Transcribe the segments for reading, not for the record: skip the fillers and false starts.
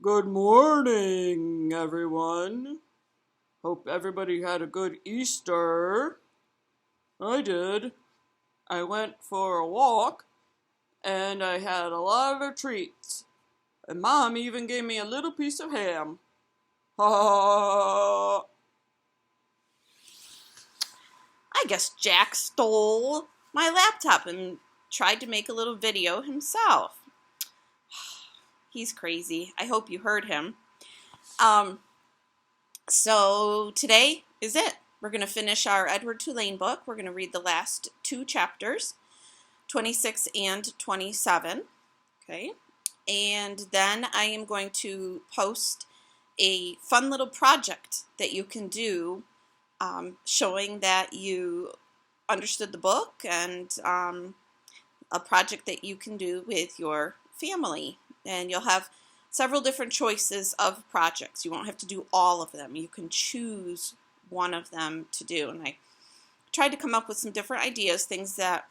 Good morning, everyone. Hope everybody had a good Easter. I did. I went for a walk and I had a lot of treats. And Mom even gave me a little piece of ham. Ha ha ha. I guess Jack stole my laptop and tried to make a little video himself. He's crazy. I hope you heard him. So today is it. We're going to finish our Edward Tulane book. We're going to read the last two chapters, 26 and 27. Okay. And then I am going to post a fun little project that you can do showing that you understood the book and a project that you can do with your family. And you'll have several different choices of projects. You won't have to do all of them. You can choose one of them to do. And I tried to come up with some different ideas, things that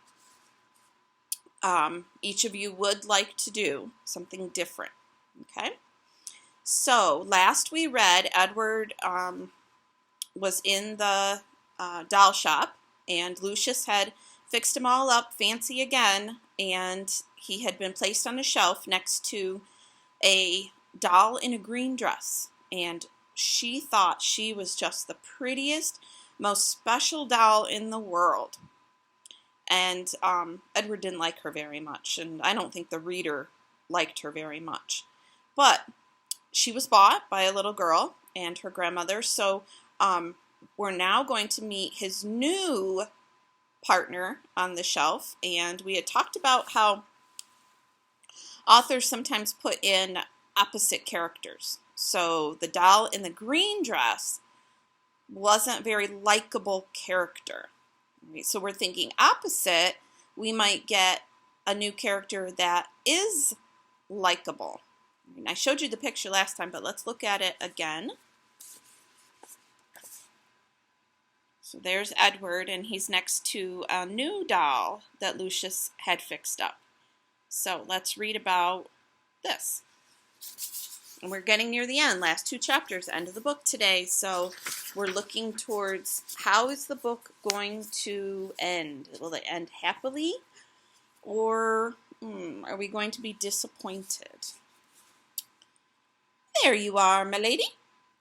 each of you would like to do, something different. Okay? So last we read, Edward was in the doll shop, and Lucius had fixed them all up fancy again, and he had been placed on a shelf next to a doll in a green dress, and she thought she was just the prettiest, most special doll in the world. And Edward didn't like her very much, and I don't think the reader liked her very much. But she was bought by a little girl and her grandmother, so we're now going to meet his new partner on the shelf. And we had talked about how authors sometimes put in opposite characters. So the doll in the green dress wasn't a very likable character. So we're thinking opposite, we might get a new character that is likable. I showed you the picture last time, but let's look at it again. So there's Edward, and he's next to a new doll that Lucius had fixed up. So let's read about this. And we're getting near the end, last two chapters, end of the book today. So we're looking towards how is the book going to end? Will it end happily? Or are we going to be disappointed? There you are, my lady.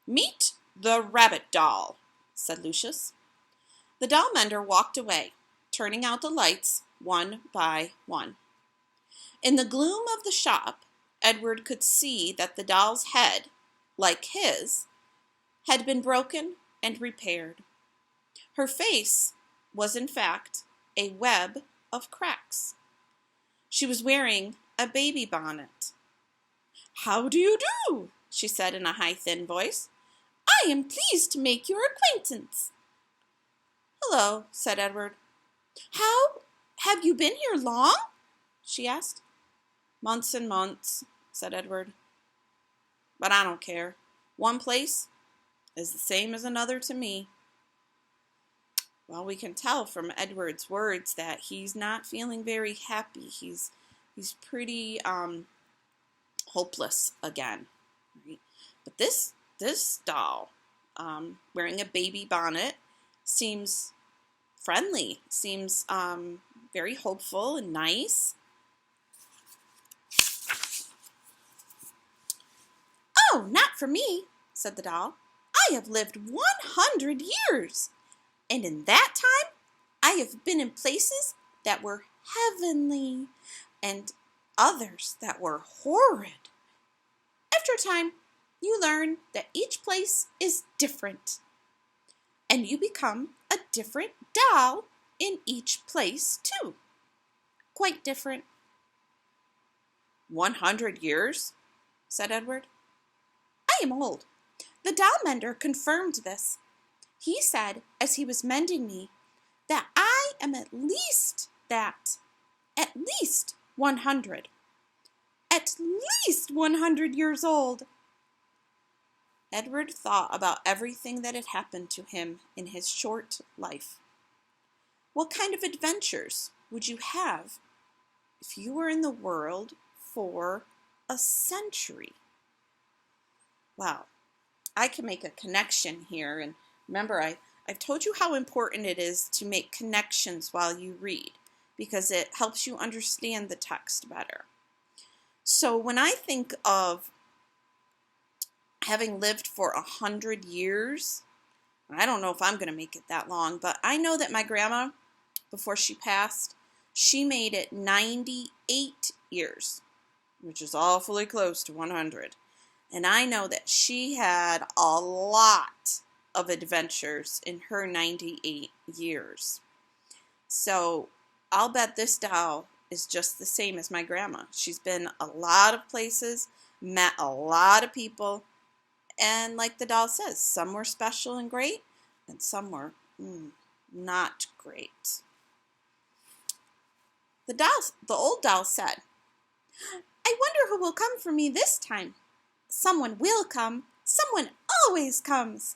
Meet the rabbit doll, said Lucius. The doll mender walked away, turning out the lights one by one. In the gloom of the shop, Edward could see that the doll's head, like his, had been broken and repaired. Her face was, in fact, a web of cracks. She was wearing a baby bonnet. "How do you do?" she said in a high, thin voice. "I am pleased to make your acquaintance." "Hello," said Edward. "How have you been here long?" she asked. "Months and months," said Edward. "But I don't care. One place is the same as another to me." Well, we can tell from Edward's words that he's not feeling very happy. He's pretty hopeless again. Right? But this doll, wearing a baby bonnet, seems friendly, seems very hopeful and nice. "Oh, not for me," said the doll. "I have lived 100 years, and in that time I have been in places that were heavenly and others that were horrid. After a time, you learn that each place is different, and you become a different doll in each place, too. Quite different." 100 years, said Edward. "I am old. The doll mender confirmed this. He said, as he was mending me, that I am at least 100. At least 100 years old." Edward thought about everything that had happened to him in his short life. What kind of adventures would you have if you were in the world for a century? Wow, I can make a connection here. And remember, I've told you how important it is to make connections while you read because it helps you understand the text better. So when I think of having lived for 100 years, I don't know if I'm going to make it that long, but I know that my grandma, before she passed, she made it 98 years, which is awfully close to 100. And I know that she had a lot of adventures in her 98 years. So I'll bet this doll is just the same as my grandma. She's been a lot of places, met a lot of people, and like the doll says, some were special and great, and some were not great. The old doll said, I wonder who will come for me this time. Someone will come. Someone always comes.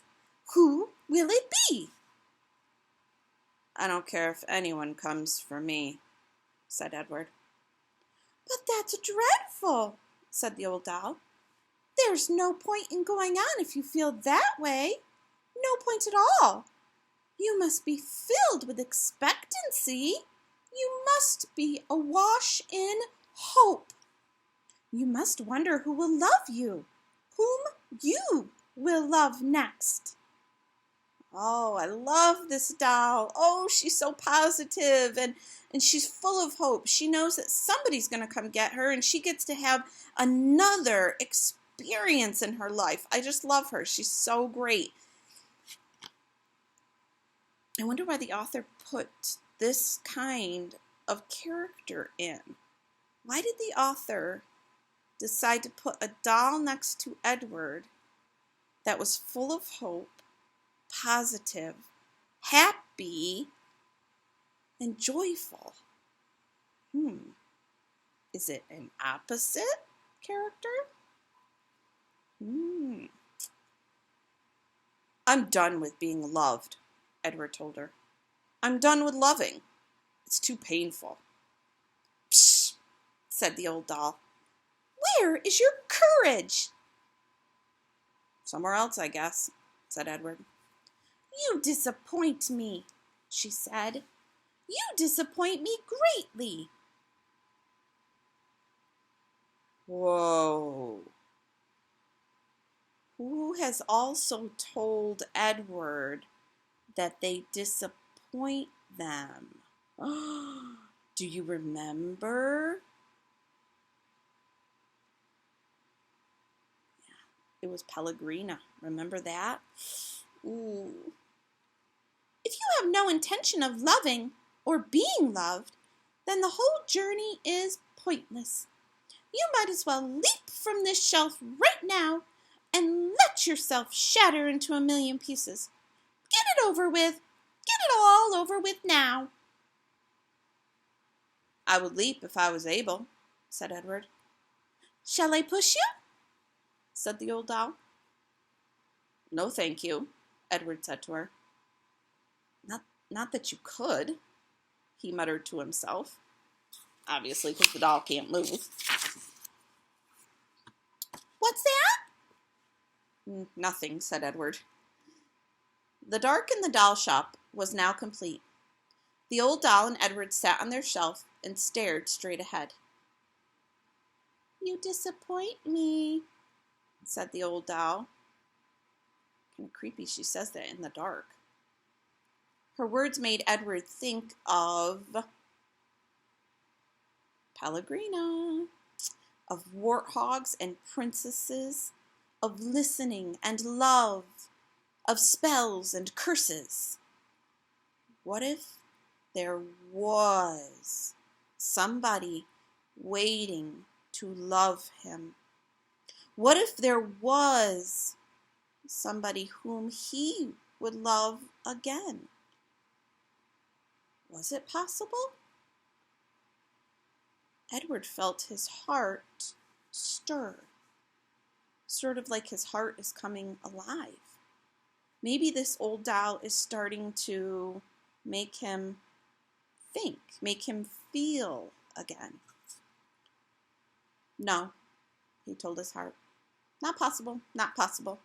Who will it be? I don't care if anyone comes for me, said Edward. But that's dreadful, said the old doll. There's no point in going on if you feel that way. No point at all. You must be filled with expectancy. You must be awash in hope. You must wonder who will love you, whom you will love next. Oh, I love this doll. Oh, she's so positive and she's full of hope. She knows that somebody's going to come get her and she gets to have another experience in her life. I just love her. She's so great. I wonder why the author put this kind of character in. Why did the author decide to put a doll next to Edward that was full of hope, positive, happy, and joyful? Is it an opposite character? I'm done with being loved, Edward told her. I'm done with loving. It's too painful. Psst, said the old doll. Where is your courage? Somewhere else, I guess, said Edward. You disappoint me, she said. You disappoint me greatly. Whoa. Who has also told Edward that they disappoint them? Do you remember? It was Pellegrina. Remember that? Ooh. If you have no intention of loving or being loved, then the whole journey is pointless. You might as well leap from this shelf right now and let yourself shatter into a million pieces. Get it over with. Get it all over with now. I would leap if I was able, said Edward. Shall I push you? Said the old doll. No, thank you, Edward said to her. Not that you could, he muttered to himself, obviously because the doll can't move. What's that? Nothing, said Edward. The dark in the doll shop was now complete. The old doll and Edward sat on their shelf and stared straight ahead. You disappoint me, said the old doll. Kind of creepy she says that in the dark. Her words made Edward think of Pellegrina, of warthogs and princesses, of listening and love, of spells and curses. What if there was somebody waiting to love him? What if there was somebody whom he would love again? Was it possible? Edward felt his heart stir, sort of like his heart is coming alive. Maybe this old doll is starting to make him think, make him feel again. No, he told his heart. Not possible, not possible.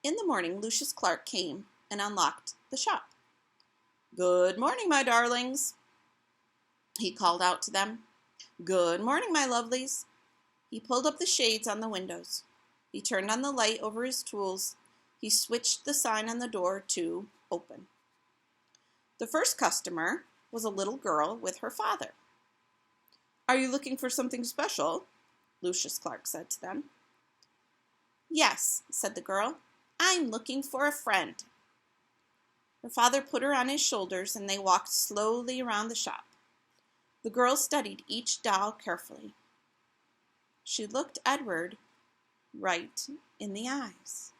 In the morning, Lucius Clark came and unlocked the shop. Good morning, my darlings, he called out to them. Good morning, my lovelies. He pulled up the shades on the windows. He turned on the light over his tools. He switched the sign on the door to open. The first customer was a little girl with her father. Are you looking for something special? Lucius Clark said to them. Yes, said the girl. I'm looking for a friend. Her father put her on his shoulders and they walked slowly around the shop. The girl studied each doll carefully. She looked Edward right in the eyes.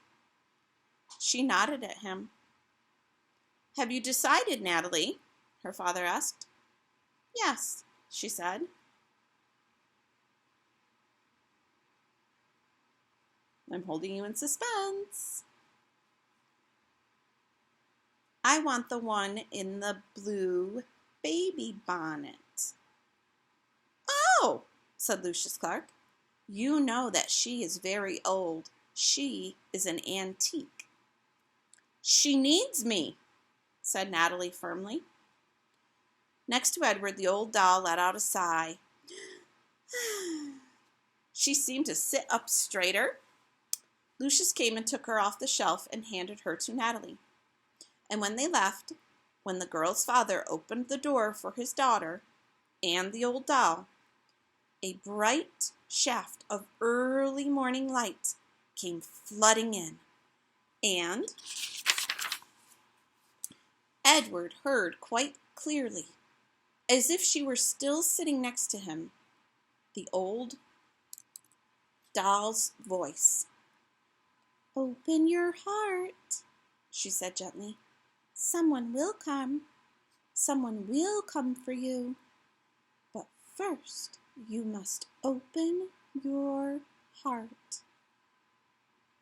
She nodded at him. Have you decided, Natalie? Her father asked. Yes, she said. I'm holding you in suspense. I want the one in the blue baby bonnet. Oh, said Lucius Clark. You know that she is very old. She is an antique. She needs me, said Natalie firmly. Next to Edward, the old doll let out a sigh. She seemed to sit up straighter. Lucius came and took her off the shelf and handed her to Natalie. And when they left, when the girl's father opened the door for his daughter and the old doll, a bright shaft of early morning light came flooding in, and Edward heard quite clearly, as if she were still sitting next to him, the old doll's voice. Open your heart, she said gently. Someone will come. Someone will come for you. But first, you must open your heart.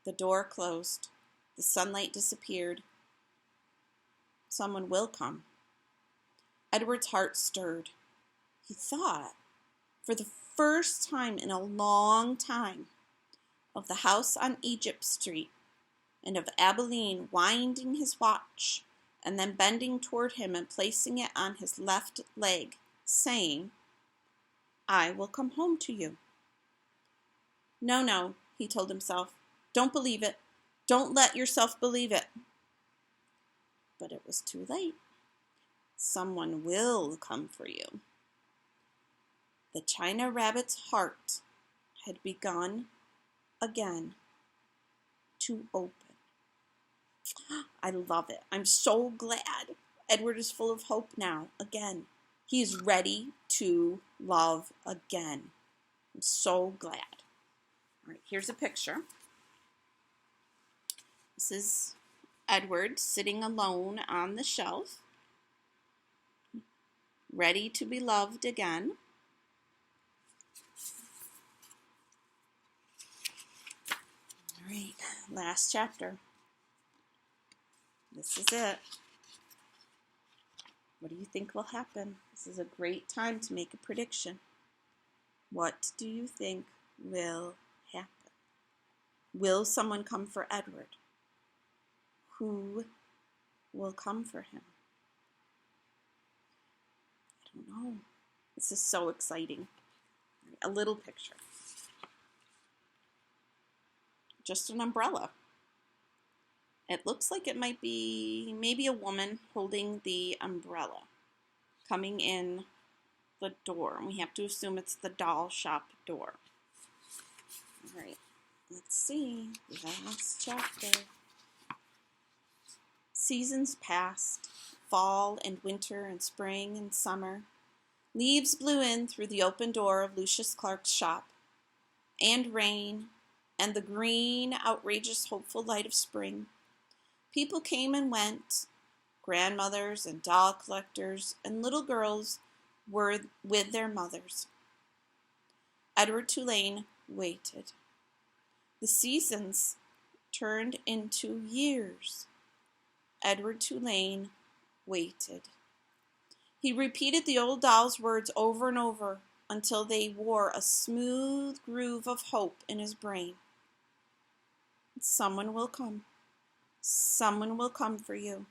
The door closed. The sunlight disappeared. Someone will come. Edward's heart stirred. He thought, for the first time in a long time, of the house on Egypt Street and of Abilene winding his watch and then bending toward him and placing it on his left leg, saying, I will come home to you. No, no, he told himself. Don't believe it. Don't let yourself believe it. But it was too late. Someone will come for you. The China Rabbit's heart had begun again to open. I love it. I'm so glad. Edward is full of hope now, again. He is ready to love again. I'm so glad. All right, here's a picture. This is Edward sitting alone on the shelf, ready to be loved again. All right, last chapter. This is it. What do you think will happen? This is a great time to make a prediction. What do you think will happen? Will someone come for Edward? Who will come for him? I don't know. This is so exciting. A little picture. Just an umbrella. It looks like it might be maybe a woman holding the umbrella coming in the door. And we have to assume it's the doll shop door. All right, let's see. Last chapter. Seasons passed, fall and winter and spring and summer. Leaves blew in through the open door of Lucius Clark's shop, and rain, and the green, outrageous, hopeful light of spring. People came and went. Grandmothers and doll collectors and little girls were with their mothers. Edward Tulane waited. The seasons turned into years. Edward Tulane waited. He repeated the old doll's words over and over. until they wore a smooth groove of hope in his brain. Someone will come. Someone will come for you.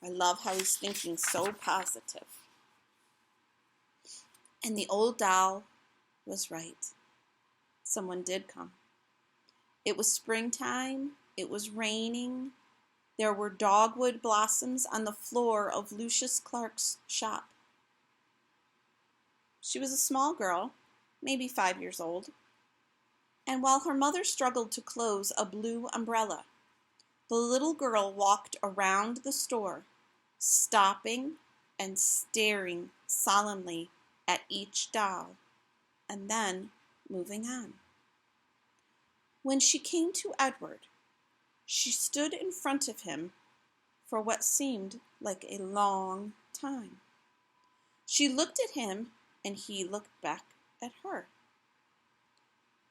I love how he's thinking so positive. And the old doll was right. Someone did come. It was springtime. It was raining. There were dogwood blossoms on the floor of Lucius Clark's shop. She was a small girl, maybe 5 years old, and while her mother struggled to close a blue umbrella, the little girl walked around the store, stopping and staring solemnly at each doll, and then moving on. When she came to Edward, she stood in front of him for what seemed like a long time. She looked at him, and he looked back at her.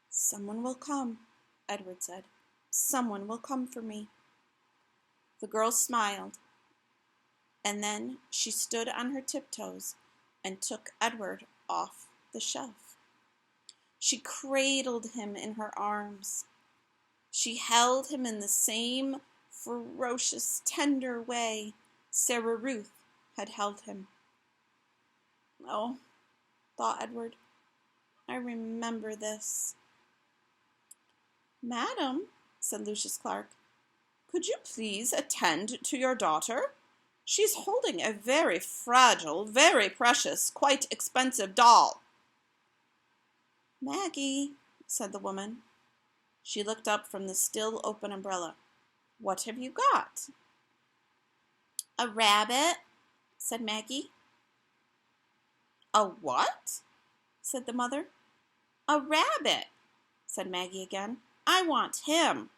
"Someone will come," Edward said. "Someone will come for me." The girl smiled, and then she stood on her tiptoes and took Edward off the shelf. She cradled him in her arms. She held him in the same ferocious, tender way Sarah Ruth had held him. "Oh," thought Edward, "I remember this." "Madam," said Lucius Clark, "could you please attend to your daughter? She's holding a very fragile, very precious, quite expensive doll." "Maggie," said the woman. She looked up from the still open umbrella. "What have you got?" "A rabbit," said Maggie. "A what?" said the mother. "A rabbit," said Maggie again. "I want him."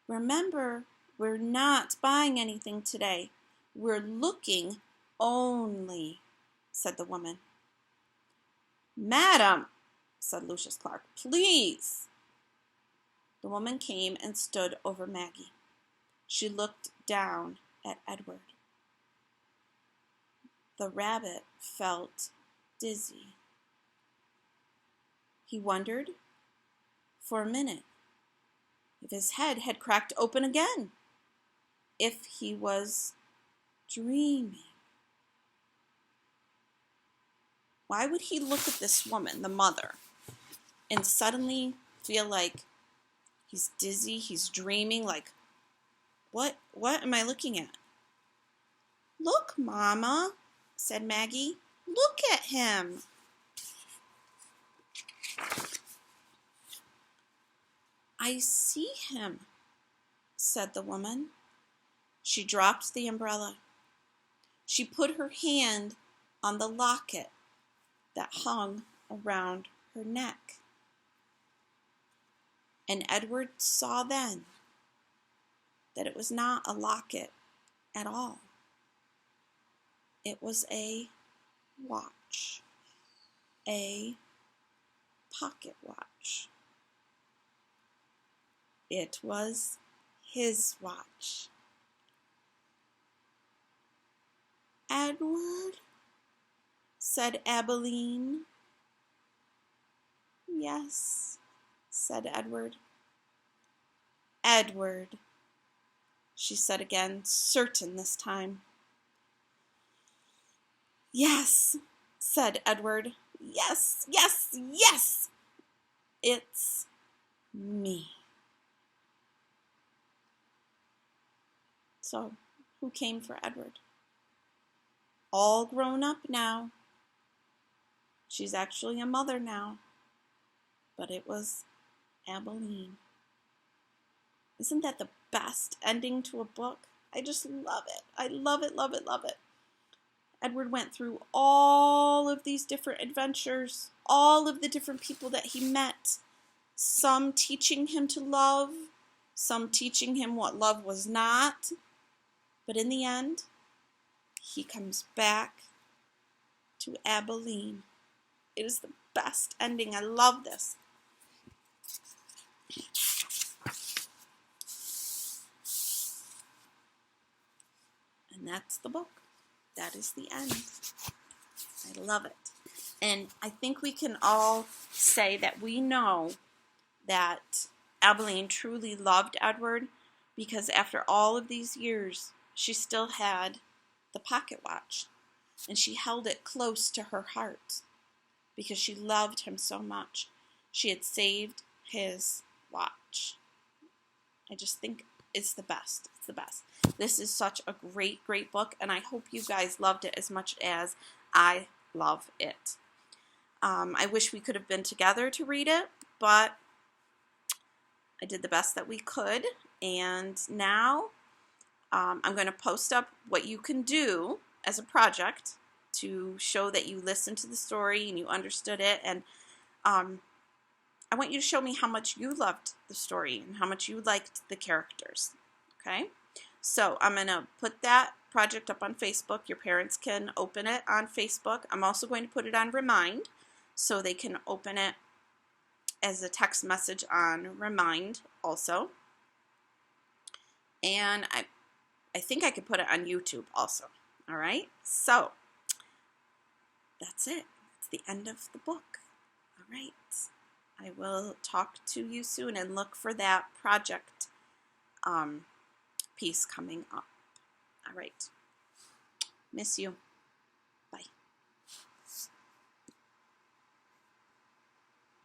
"Remember, we're not buying anything today. We're looking only," said the woman. "Madam," said Lucius Clark, "please." The woman came and stood over Maggie. She looked down at Edward. The rabbit felt dizzy. He wondered for a minute if his head had cracked open again, if he was dreaming. Why would he look at this woman, the mother, and suddenly feel like he's dizzy, he's dreaming, like, what am I looking at? "Look, Mama," said Maggie. "Look at him." "I see him," said the woman. She dropped the umbrella. She put her hand on the locket that hung around her neck. And Edward saw then that it was not a locket at all. It was a watch, a pocket watch. It was his watch. "Edward," said Abilene. "Yes," said Edward. "Edward," she said again, certain this time. "Yes," said Edward. "Yes, yes, yes! It's me." So, who came for Edward? All grown up now. She's actually a mother now. But it was Abilene. Isn't that the best ending to a book? I just love it. I love it, love it, love it. Edward went through all of these different adventures, all of the different people that he met, some teaching him to love, some teaching him what love was not. But in the end, he comes back to Abilene. It is the best ending. I love this. And that's the book. That is the end. I love it. And I think we can all say that we know that Abilene truly loved Edward, because after all of these years, she still had the pocket watch, and she held it close to her heart because she loved him so much. She had saved his watch. I just think it's the best. It's the best. This is such a great, great book, and I hope you guys loved it as much as I love it. I wish we could have been together to read it, but I did the best that we could. And now I'm going to post up what you can do as a project to show that you listened to the story and you understood it. And I want you to show me how much you loved the story and how much you liked the characters. Okay? So I'm going to put that project up on Facebook. Your parents can open it on Facebook. I'm also going to put it on Remind, so they can open it as a text message on Remind also. And I think I could put it on YouTube also. All right? So that's it. It's the end of the book. All right. I will talk to you soon, and look for that project piece coming up. All right. Miss you.